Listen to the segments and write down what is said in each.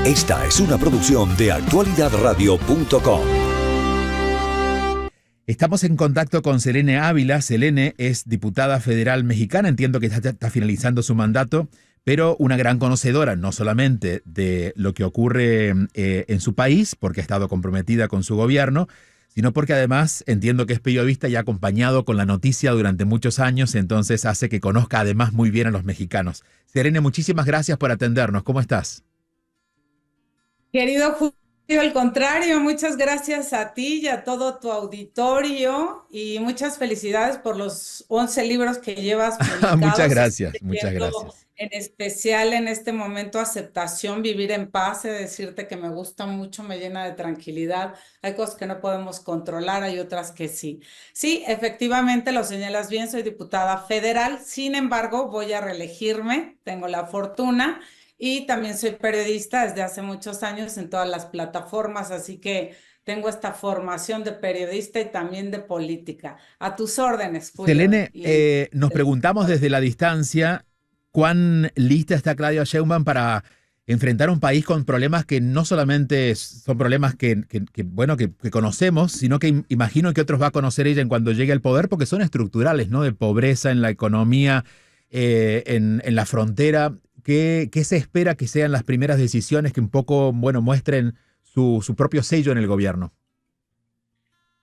Esta es una producción de actualidadradio.com. Estamos en contacto con Selene Ávila. Selene es diputada federal mexicana, entiendo que está finalizando su mandato, pero una gran conocedora no solamente de lo que ocurre en su país, porque ha estado comprometida con su gobierno, sino porque además entiendo que es periodista y ha acompañado con la noticia durante muchos años, entonces hace que conozca además muy bien a los mexicanos. Selene, muchísimas gracias por atendernos. ¿Cómo estás? Querido Julio, al contrario, muchas gracias a ti y a todo tu auditorio y muchas felicidades por los 11 libros que llevas Muchas publicados. gracias, muchas Leyendo gracias. en especial en este momento Aceptación, Vivir en Paz, he de decirte que me gusta mucho, me llena de tranquilidad. Hay cosas que no podemos controlar, hay otras que sí. Sí, efectivamente lo señalas bien, soy diputada federal, sin embargo voy a reelegirme, tengo la fortuna. Y también soy periodista desde hace muchos años en todas las plataformas, así que tengo esta formación de periodista y también de política. A tus órdenes, Julio. Selene, nos preguntamos desde la distancia cuán lista está Claudia Sheinbaum para enfrentar un país con problemas que no solamente son problemas que conocemos, sino que imagino que otros va a conocer ella en cuando llegue al poder, porque son estructurales, ¿no? De pobreza en la economía, en la frontera. ¿Qué se espera que sean las primeras decisiones que un poco, muestren su propio sello en el gobierno?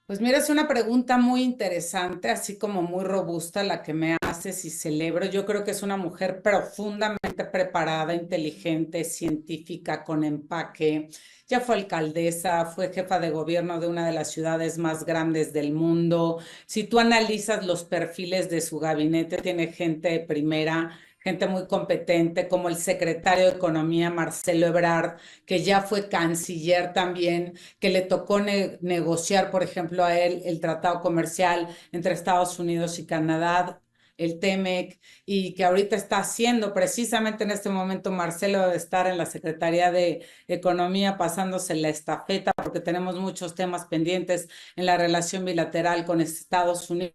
Pues mira, es una pregunta muy interesante, así como muy robusta la que me haces y celebro. Yo creo que es una mujer profundamente preparada, inteligente, científica, con empaque. Ya fue alcaldesa, fue jefa de gobierno de una de las ciudades más grandes del mundo. Si tú analizas los perfiles de su gabinete, tiene gente de primera, gente muy competente, como el secretario de Economía, Marcelo Ebrard, que ya fue canciller también, que le tocó negociar, por ejemplo, a él el tratado comercial entre Estados Unidos y Canadá, el TEMEC, y que ahorita está haciendo precisamente en este momento. Marcelo debe estar en la Secretaría de Economía pasándose la estafeta porque tenemos muchos temas pendientes en la relación bilateral con Estados Unidos.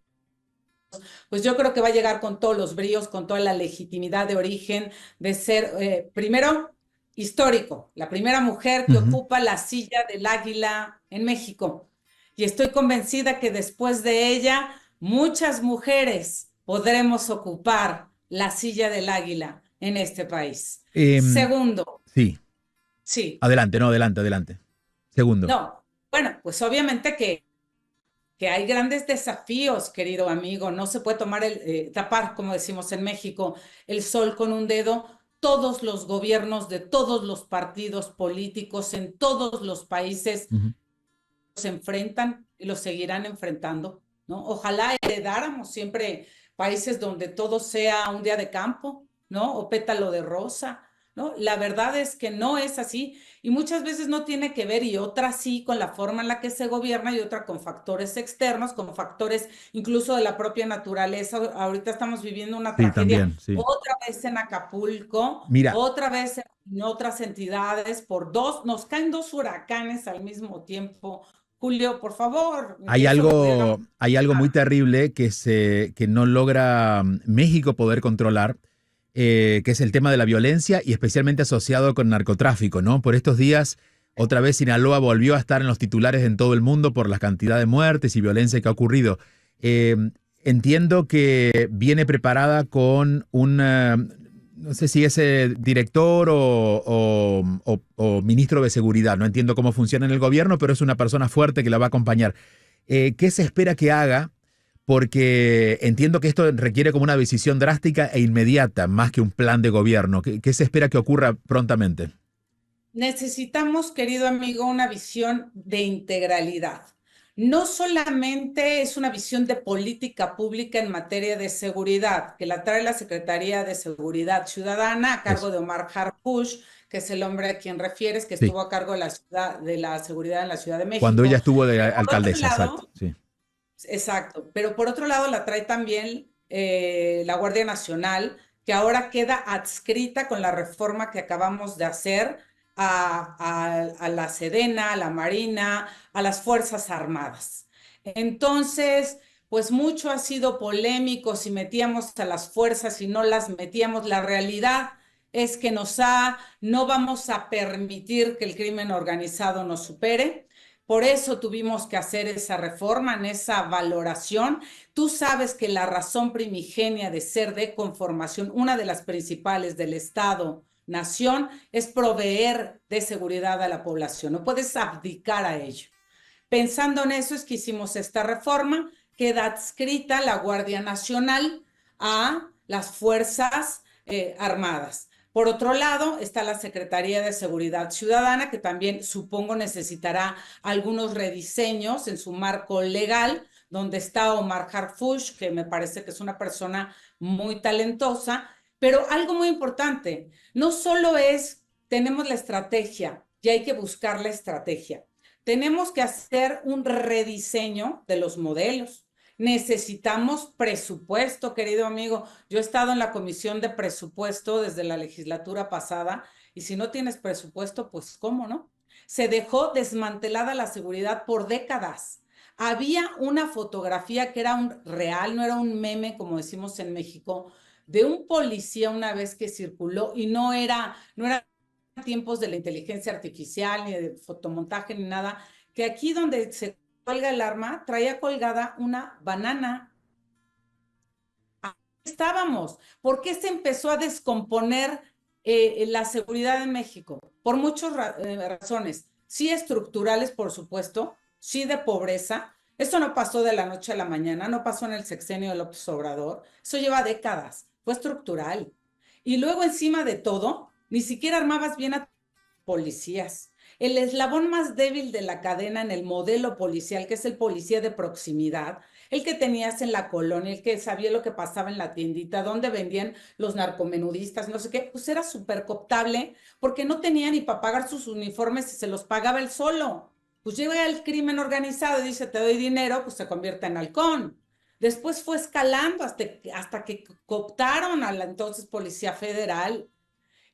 Pues yo creo que va a llegar con todos los bríos, con toda la legitimidad de origen de ser, primero, histórico, la primera mujer que ocupa la silla del águila en México. Y estoy convencida que después de ella, muchas mujeres podremos ocupar la silla del águila en este país. Segundo, Sí. sí. Adelante, no, adelante. Segundo. No, bueno, pues obviamente que hay grandes desafíos, querido amigo. No se puede tomar tapar, como decimos en México, el sol con un dedo. Todos los gobiernos de todos los partidos políticos en todos los países se enfrentan y los seguirán enfrentando, ¿no? Ojalá heredáramos siempre países donde todo sea un día de campo, ¿no? O pétalo de rosa, ¿no? La verdad es que no es así y muchas veces no tiene que ver, y otra sí, con la forma en la que se gobierna y otra con factores externos, con factores incluso de la propia naturaleza. Ahorita estamos viviendo una tragedia, también, sí. otra vez en Acapulco, Mira, otra vez en otras entidades, nos caen dos huracanes al mismo tiempo. Julio, por favor. hay algo muy terrible que no logra México poder controlar, que es el tema de la violencia y especialmente asociado con narcotráfico, ¿no? Por estos días, otra vez Sinaloa volvió a estar en los titulares en todo el mundo por la cantidad de muertes y violencia que ha ocurrido. Entiendo que viene preparada con no sé si es director o ministro de seguridad, no entiendo cómo funciona en el gobierno, pero es una persona fuerte que la va a acompañar. ¿Qué se espera que haga? Porque entiendo que esto requiere como una decisión drástica e inmediata, más que un plan de gobierno. ¿Qué se espera que ocurra prontamente? Necesitamos, querido amigo, una visión de integralidad. No solamente es una visión de política pública en materia de seguridad, que la trae la Secretaría de Seguridad Ciudadana a cargo de Omar Harfuch, que es el hombre a quien refieres, que estuvo a cargo de la seguridad en la Ciudad de México. Cuando ella estuvo de alcaldesa, exacto. Sí. Exacto, pero por otro lado la trae también la Guardia Nacional, que ahora queda adscrita con la reforma que acabamos de hacer a la Sedena, a la Marina, a las Fuerzas Armadas. Entonces, pues mucho ha sido polémico si metíamos a las fuerzas, si no las metíamos. La realidad es que no vamos a permitir que el crimen organizado nos supere. Por eso tuvimos que hacer esa reforma, en esa valoración. Tú sabes que la razón primigenia de ser de conformación, una de las principales del Estado-nación, es proveer de seguridad a la población. No puedes abdicar a ello. Pensando en eso es que hicimos esta reforma, queda adscrita la Guardia Nacional a las Fuerzas Armadas. Por otro lado, está la Secretaría de Seguridad Ciudadana, que también supongo necesitará algunos rediseños en su marco legal, donde está Omar Harfuch, que me parece que es una persona muy talentosa, pero algo muy importante, no solo tenemos la estrategia y hay que buscar la estrategia, tenemos que hacer un rediseño de los modelos. Necesitamos presupuesto, querido amigo. Yo he estado en la comisión de presupuesto desde la legislatura pasada y si no tienes presupuesto, pues ¿cómo no? Se dejó desmantelada la seguridad por décadas. Había una fotografía que era real, no era un meme, como decimos en México, de un policía una vez que circuló y no era tiempos de la inteligencia artificial, ni de fotomontaje, ni nada, que aquí donde se cuelga el arma, traía colgada una banana. Ahí estábamos. ¿Por qué se empezó a descomponer la seguridad en México? Por muchas razones. Sí estructurales, por supuesto, sí de pobreza. Esto no pasó de la noche a la mañana, no pasó en el sexenio de López Obrador. Eso lleva décadas, fue estructural. Y luego encima de todo, ni siquiera armabas bien a policías. El eslabón más débil de la cadena en el modelo policial, que es el policía de proximidad, el que tenías en la colonia, el que sabía lo que pasaba en la tiendita, donde vendían los narcomenudistas, no sé qué, pues era súper cooptable porque no tenía ni para pagar sus uniformes y se los pagaba él solo. Pues llega el crimen organizado y dice, te doy dinero, pues se convierte en halcón. Después fue escalando hasta que cooptaron a la entonces Policía Federal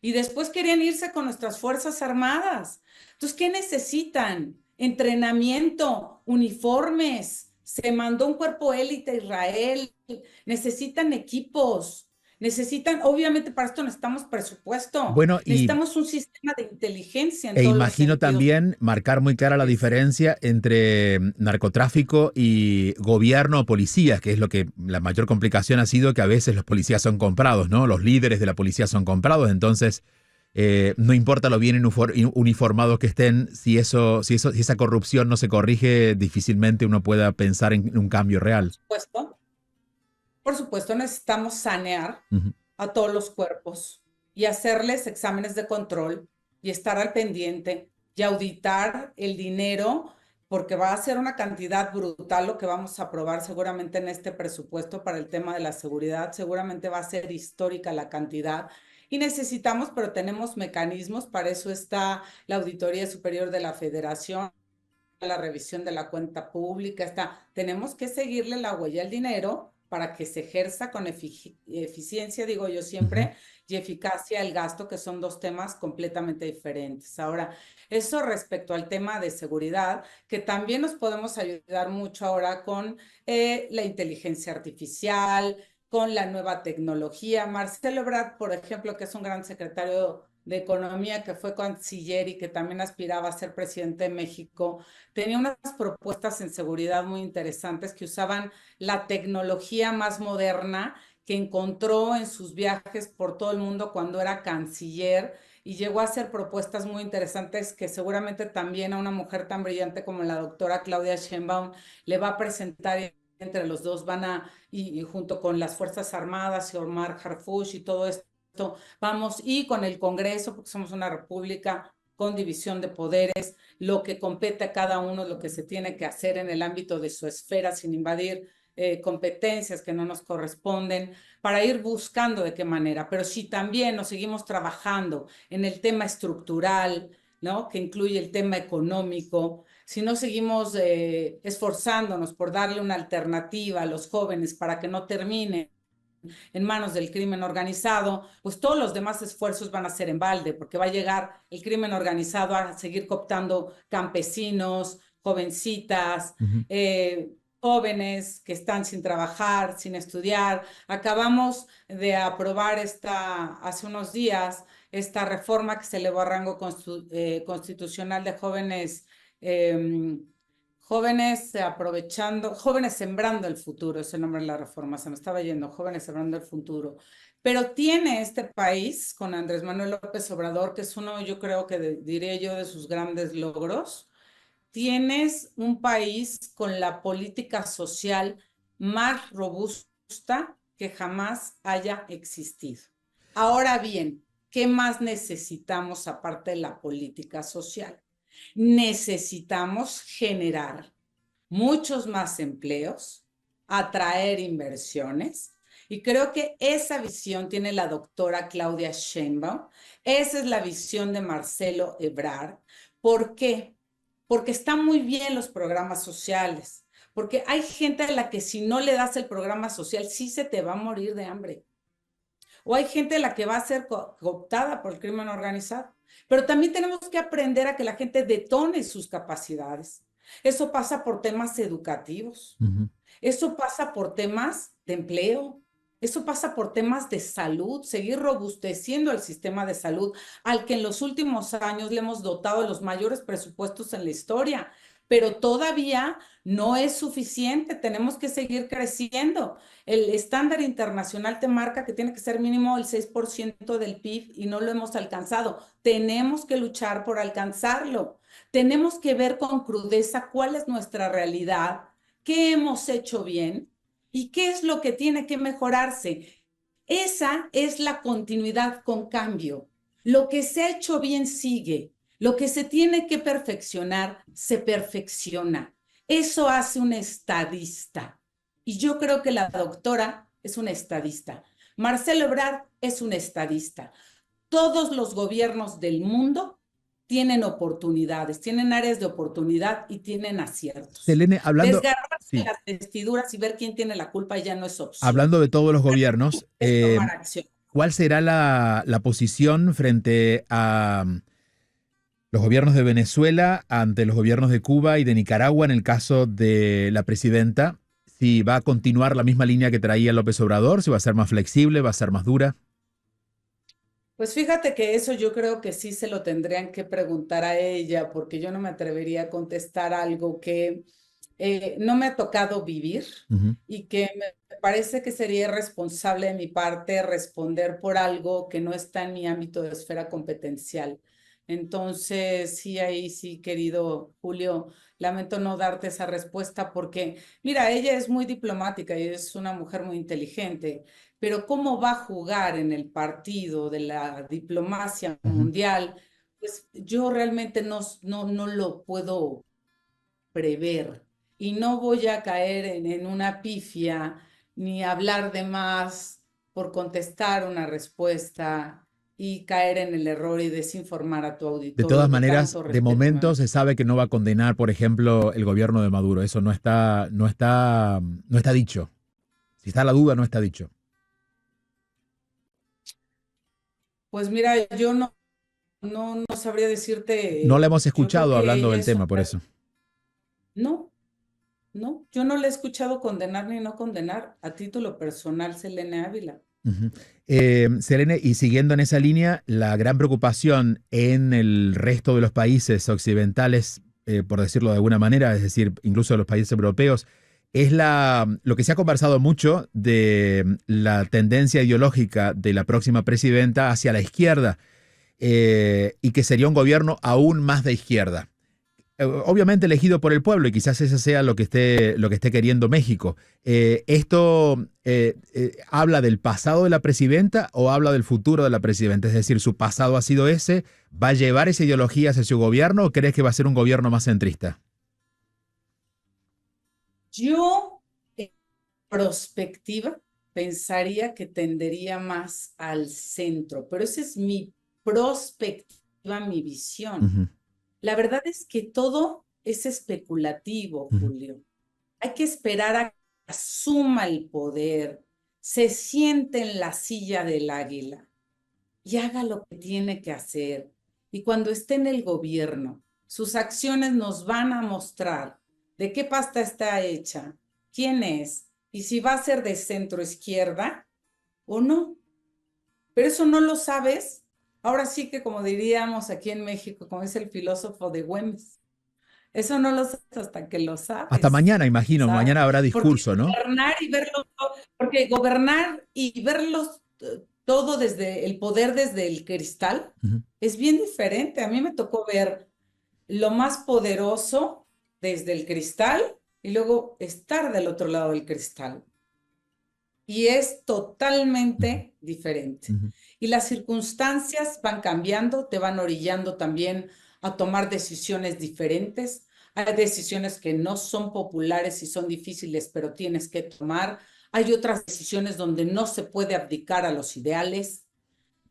y después querían irse con nuestras Fuerzas Armadas. Entonces, ¿qué necesitan? Entrenamiento, uniformes. Se mandó un cuerpo élite a Israel. Necesitan equipos. Obviamente para esto necesitamos presupuesto. Bueno, Necesitamos un sistema de inteligencia en todos los imagino sentidos. también marcar muy clara la diferencia entre narcotráfico y gobierno o policías, que es lo que la mayor complicación ha sido que a veces los policías son comprados, ¿no? Los líderes de la policía son comprados, entonces no importa lo bien uniformados que estén, si esa corrupción no se corrige, difícilmente uno pueda pensar en un cambio real. Por supuesto, necesitamos sanear Ujú. a todos los cuerpos y hacerles exámenes de control y estar al pendiente y auditar el dinero, porque va a ser una cantidad brutal lo que vamos a aprobar seguramente en este presupuesto para el tema de la seguridad. Seguramente va a ser histórica la cantidad y necesitamos, pero tenemos mecanismos. Para eso está la Auditoría Superior de la Federación, la revisión de la cuenta pública, tenemos que seguirle la huella al dinero para que se ejerza con eficiencia, digo yo siempre, y eficacia el gasto, que son dos temas completamente diferentes. Ahora, eso respecto al tema de seguridad, que también nos podemos ayudar mucho ahora con la inteligencia artificial, con la nueva tecnología. Marcelo Ebrard, por ejemplo, que es un gran secretario de Economía, que fue canciller y que también aspiraba a ser presidente de México, tenía unas propuestas en seguridad muy interesantes que usaban la tecnología más moderna que encontró en sus viajes por todo el mundo cuando era canciller y llegó a hacer propuestas muy interesantes que seguramente también a una mujer tan brillante como la doctora Claudia Sheinbaum le va a presentar. Entre los dos y junto con las Fuerzas Armadas y Omar Harfuch y todo esto, vamos, y con el Congreso, porque somos una república con división de poderes, lo que compete a cada uno, lo que se tiene que hacer en el ámbito de su esfera sin invadir competencias que no nos corresponden, para ir buscando de qué manera. Pero si también nos seguimos trabajando en el tema estructural, ¿no? Que incluye el tema económico, si no seguimos esforzándonos por darle una alternativa a los jóvenes para que no terminen en manos del crimen organizado, pues todos los demás esfuerzos van a ser en balde, porque va a llegar el crimen organizado a seguir cooptando campesinos, jovencitas, Ujú. jóvenes que están sin trabajar, sin estudiar. Acabamos de aprobar hace unos días esta reforma que se elevó a rango constitucional de jóvenes, jóvenes sembrando el futuro, es el nombre de la reforma, se me estaba yendo, jóvenes sembrando el futuro. Pero tiene este país con Andrés Manuel López Obrador, que es uno, yo creo que diré yo, de sus grandes logros. Tienes un país con la política social más robusta que jamás haya existido. Ahora bien, ¿qué más necesitamos aparte de la política social? Necesitamos generar muchos más empleos, atraer inversiones, y creo que esa visión tiene la doctora Claudia Sheinbaum. Esa es la visión de Marcelo Ebrard. ¿Por qué? Porque están muy bien los programas sociales, porque hay gente a la que si no le das el programa social, sí se te va a morir de hambre. O hay gente a la que va a ser cooptada por el crimen organizado. Pero también tenemos que aprender a que la gente detone sus capacidades. Eso pasa por temas educativos. Eso pasa por temas de empleo. Eso pasa por temas de salud, seguir robusteciendo el sistema de salud, al que en los últimos años le hemos dotado de los mayores presupuestos en la historia, pero todavía no es suficiente, tenemos que seguir creciendo. El estándar internacional te marca que tiene que ser mínimo el 6% del PIB y no lo hemos alcanzado. Tenemos que luchar por alcanzarlo. Tenemos que ver con crudeza cuál es nuestra realidad, qué hemos hecho bien y qué es lo que tiene que mejorarse. Esa es la continuidad con cambio. Lo que se ha hecho bien sigue. Lo que se tiene que perfeccionar, se perfecciona. Eso hace un estadista. Y yo creo que la doctora es una estadista. Marcelo Ebrard es un estadista. Todos los gobiernos del mundo tienen oportunidades, tienen áreas de oportunidad y tienen aciertos. Selene, hablando, Desgarrarse sí, las vestiduras y ver quién tiene la culpa ya no es opción. hablando de todos los gobiernos, Es tomar acción. ¿cuál será la posición frente a los gobiernos de Venezuela ante los gobiernos de Cuba y de Nicaragua en el caso de la presidenta? Si va a continuar la misma línea que traía López Obrador, si va a ser más flexible, va a ser más dura. Pues fíjate que eso yo creo que sí se lo tendrían que preguntar a ella, porque yo no me atrevería a contestar algo que no me ha tocado vivir y que me parece que sería irresponsable de mi parte responder por algo que no está en mi ámbito de esfera competencial. Entonces, sí, ahí sí, querido Julio, lamento no darte esa respuesta porque, mira, ella es muy diplomática y es una mujer muy inteligente, pero ¿cómo va a jugar en el partido de la diplomacia mundial? Pues yo realmente no lo puedo prever y no voy a caer en una pifia ni hablar de más por contestar una respuesta y caer en el error y desinformar a tu De todas auditorio que maneras, tanto de respeto momento me... se sabe que no va a condenar, por ejemplo, el gobierno de Maduro. Eso no está dicho. Si está la duda, no está dicho. Pues mira, yo no sabría No la decirte, hemos yo creo escuchado que hablando ella del es tema, por eso. no, no, yo no le he escuchado condenar ni no condenar a título personal, Selene Ávila. Selene, y siguiendo en esa línea, la gran preocupación en el resto de los países occidentales, por decirlo de alguna manera, es decir, incluso de los países europeos, es lo que se ha conversado mucho de la tendencia ideológica de la próxima presidenta hacia la izquierda, y que sería un gobierno aún más de izquierda. Obviamente elegido por el pueblo y quizás ese sea lo que esté queriendo México. ¿Esto habla del pasado de la presidenta o habla del futuro de la presidenta? Es decir, ¿su pasado ha sido ese? ¿Va a llevar esa ideología hacia su gobierno o crees que va a ser un gobierno más centrista? Yo, en prospectiva, pensaría que tendería más al centro, pero esa es mi prospectiva, mi visión. Ujú, La verdad es que todo es especulativo, ujú. Julio. Hay que esperar a que asuma el poder, se siente en la silla del águila y haga lo que tiene que hacer. Y cuando esté en el gobierno, sus acciones nos van a mostrar de qué pasta está hecha quién es y si va a ser de centro izquierda o no. Pero eso no lo sabes. Ahora sí que, como diríamos aquí en México, como dice el filósofo de Güemes, eso no lo sabes hasta que lo Hasta sabes, mañana, imagino, ¿sabes? mañana habrá discurso, ¿no? Porque gobernar y verlos todo desde el poder, desde el cristal, Ujú. es bien diferente. A mí me tocó ver lo más poderoso desde el cristal y luego estar del otro lado del cristal. Y es Ujú. totalmente diferente. Ujú. Y las circunstancias van cambiando, te van orillando también a tomar decisiones diferentes. Hay decisiones que no son populares y son difíciles, pero tienes que tomar. Hay otras decisiones donde no se puede abdicar a los ideales.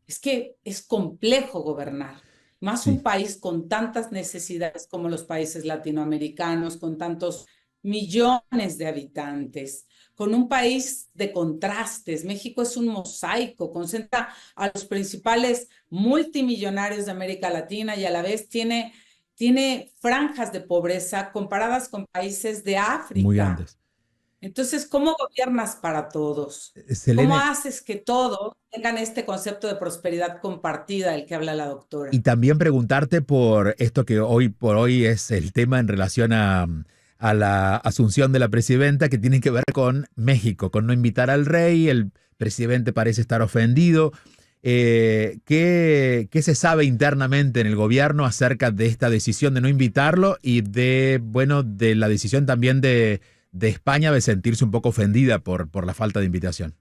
Es que es complejo gobernar, más un Sí. país con tantas necesidades como los países latinoamericanos, con tantos millones de habitantes, con un país de contrastes. México es un mosaico, concentra a los principales multimillonarios de América Latina y a la vez tiene franjas de pobreza comparadas con países de Muy África. grandes. Entonces, ¿cómo gobiernas para todos? ¿Cómo Selene, haces que todos tengan este concepto de prosperidad compartida del que habla la y doctora? también preguntarte por esto que hoy por hoy es el tema en relación a la asunción de la presidenta, que tiene que ver con México, con no invitar al rey. El presidente parece estar ofendido. ¿Qué se sabe internamente en el gobierno acerca de esta decisión de no invitarlo y de, bueno, de la decisión también de España de sentirse un poco ofendida por la falta de invitación?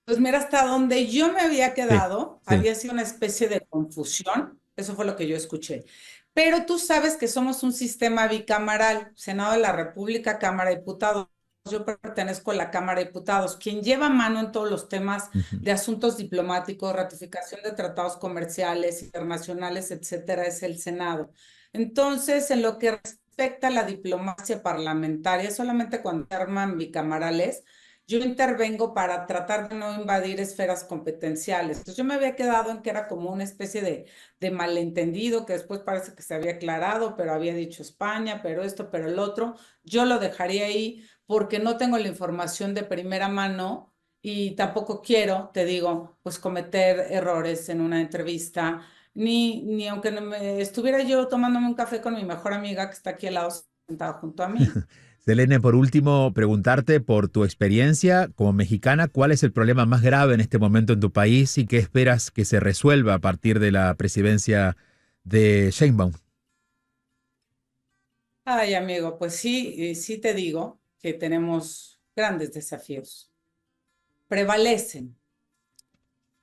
Pues mira, hasta donde yo me había Sí, quedado, sí. había sido una especie de confusión. Eso fue lo que yo escuché. Pero tú sabes que somos un sistema bicameral, Senado de la República, Cámara de Diputados. Yo pertenezco a la Cámara de Diputados. Quien lleva mano en todos los temas Ujú. de asuntos diplomáticos, ratificación de tratados comerciales, internacionales, etcétera, es el Senado. Entonces, en lo que respecta a la diplomacia parlamentaria, solamente cuando se arman bicamerales, yo intervengo para tratar de no invadir esferas competenciales. Entonces yo me había quedado en que era como una especie de malentendido que después parece que se había aclarado, pero había dicho España, pero esto, pero el otro. Yo lo dejaría ahí porque no tengo la información de primera mano y tampoco quiero, te digo, pues cometer errores en una entrevista, ni aunque no me, estuviera yo tomándome un café con mi mejor amiga que está aquí al lado sentada junto a mí. Selene, por último, preguntarte por tu experiencia como mexicana, ¿cuál es el problema más grave en este momento en tu país y qué esperas que se resuelva a partir de la presidencia de Sheinbaum? Ay, amigo, pues sí, sí te digo que tenemos grandes desafíos. Prevalecen.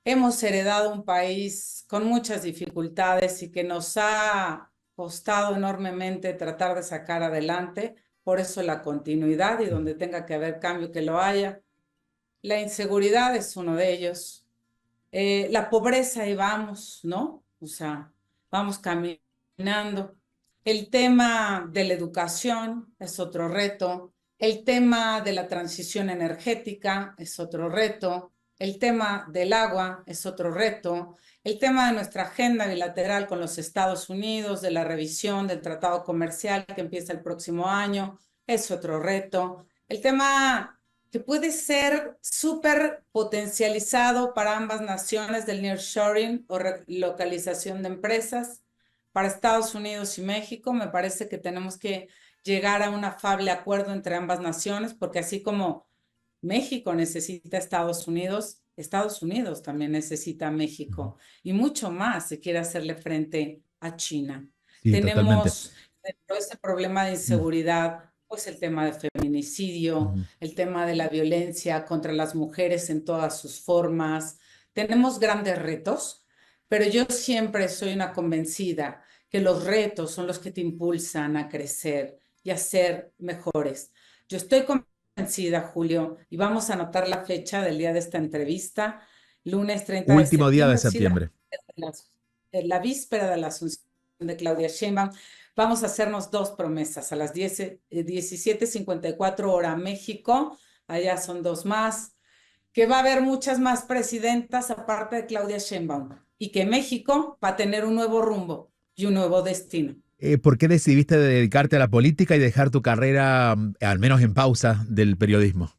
Hemos heredado un país con muchas dificultades y que nos ha costado enormemente tratar de sacar adelante. Por eso la continuidad y donde tenga que haber cambio que lo haya. La inseguridad es uno de ellos. La pobreza, ahí vamos, ¿no? O sea, vamos caminando. El tema de la educación es otro reto. El tema de la transición energética es otro reto. El tema del agua es otro reto. El tema de nuestra agenda bilateral con los Estados Unidos, de la revisión del tratado comercial que empieza el próximo año, es otro reto. El tema que puede ser súper potencializado para ambas naciones del nearshoring o relocalización de empresas. Para Estados Unidos y México, me parece que tenemos que llegar a un afable acuerdo entre ambas naciones, porque así como México necesita a Estados Unidos también necesita a Ujú. México y mucho más si quiere hacerle frente a China. Sí, totalmente. Tenemos dentro de ese problema de Mm. inseguridad, pues el tema de feminicidio, Ujú. el tema de la violencia contra las mujeres en todas sus formas. Tenemos grandes retos, pero yo siempre soy una convencida que los retos son los que te impulsan a crecer y a ser mejores. Yo estoy convencida, Julio, y vamos a anotar la fecha del día de esta entrevista, lunes 30 de Último día de septiembre, sí, septiembre. la víspera de la asunción de Claudia Sheinbaum. Vamos a hacernos dos promesas a las 17:54 hora México, allá son dos más, que va a haber muchas más presidentas aparte de Claudia Sheinbaum y que México va a tener un nuevo rumbo y un nuevo destino. ¿Por qué decidiste dedicarte a la política y dejar tu carrera, al menos en pausa, del periodismo?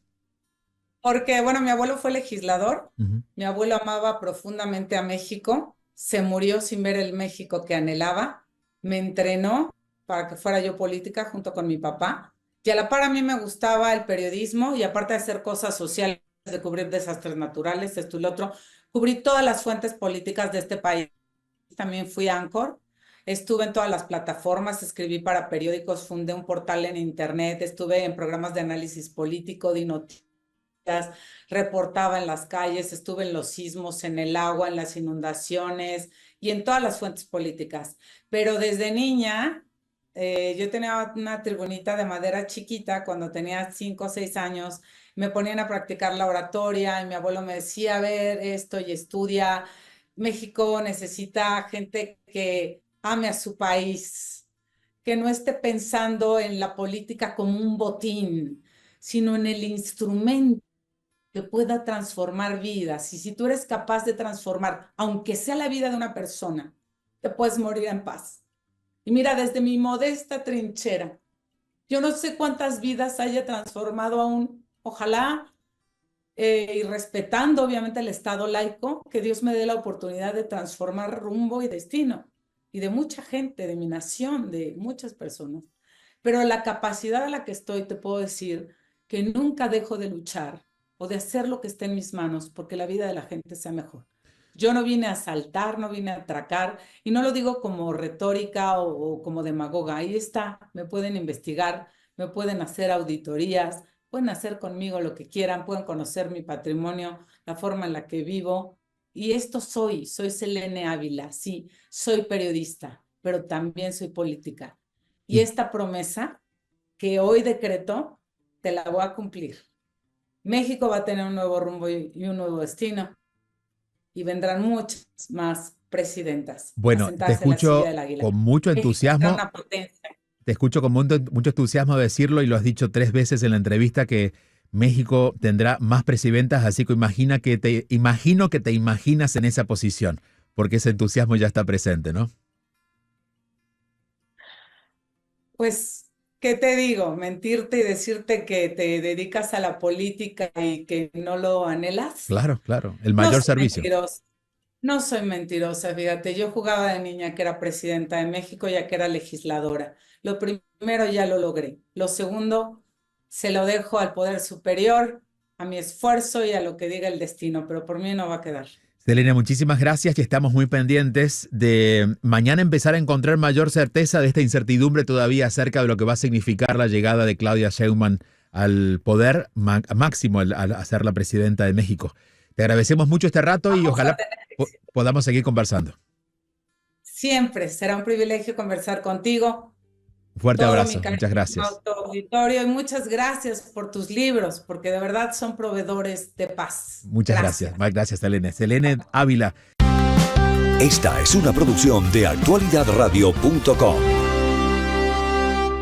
Porque, bueno, mi abuelo fue legislador, Ujú. mi abuelo amaba profundamente a México, se murió sin ver el México que anhelaba, me entrenó para que fuera yo política junto con mi papá, y a la par a mí me gustaba el periodismo, y aparte de hacer cosas sociales, de cubrir desastres naturales, esto y lo otro, cubrí todas las fuentes políticas de este país. También fui anchor, estuve en todas las plataformas, escribí para periódicos, fundé un portal en internet, estuve en programas de análisis político, de noticias, reportaba en las calles, estuve en los sismos, en el agua, en las inundaciones y en todas las fuentes políticas. Pero desde niña, yo tenía una tribunita de madera chiquita cuando tenía 5 o 6 años, me ponían a practicar la oratoria y mi abuelo me decía, a ver esto y estudia. México necesita gente que ame a su país, que no esté pensando en la política como un botín, sino en el instrumento que pueda transformar vidas. Y si tú eres capaz de transformar, aunque sea la vida de una persona, te puedes morir en paz. Y mira, desde mi modesta trinchera, yo no sé cuántas vidas haya transformado aún. Ojalá, y respetando obviamente el Estado laico, que Dios me dé la oportunidad de transformar rumbo y destino. Y de mucha gente, de mi nación, de muchas personas. Pero la capacidad a la que estoy, te puedo decir que nunca dejo de luchar o de hacer lo que esté en mis manos porque la vida de la gente sea mejor. Yo no vine a asaltar, no vine a atracar, y no lo digo como retórica o como demagoga. Ahí está, me pueden investigar, me pueden hacer auditorías, pueden hacer conmigo lo que quieran, pueden conocer mi patrimonio, la forma en la que vivo. Y esto soy Selene Ávila, sí, soy periodista, pero también soy política. Y Y, esta promesa que hoy decreto, te la voy a cumplir. México va a tener un nuevo rumbo y un nuevo destino, y vendrán muchas más presidentas a bueno, te sentarse en la silla escucho del águila. con mucho México será entusiasmo, una potencia. te escucho con mucho entusiasmo decirlo y lo has dicho 3 veces en la entrevista que México tendrá más presidentas, así que imagino que te imaginas en esa posición, porque ese entusiasmo ya está presente, ¿no? Pues, ¿qué te digo? Mentirte y decirte que te dedicas a la política y que no lo anhelas. Claro, claro, el No mayor soy servicio. mentirosa. No soy mentirosa, fíjate, yo jugaba de niña que era presidenta de México, ya que era legisladora. Lo primero ya lo logré. Lo segundo se lo dejo al poder superior, a mi esfuerzo y a lo que diga el destino, pero por mí no va a quedar. Selene, muchísimas gracias y estamos muy pendientes de mañana empezar a encontrar mayor certeza de esta incertidumbre todavía acerca de lo que va a significar la llegada de Claudia Sheinbaum al poder máximo al ser la presidenta de México. Te agradecemos mucho este rato y Vamos a ojalá tener éxito. podamos seguir conversando. Siempre será un privilegio conversar contigo. Un fuerte Todo mi abrazo, muchas cariño a gracias. tu auditorio y muchas gracias por tus libros, porque de verdad son proveedores de paz. Muchas gracias. Gracias. Gracias, Selene. Selene Ávila. Esta es una producción de actualidadradio.com.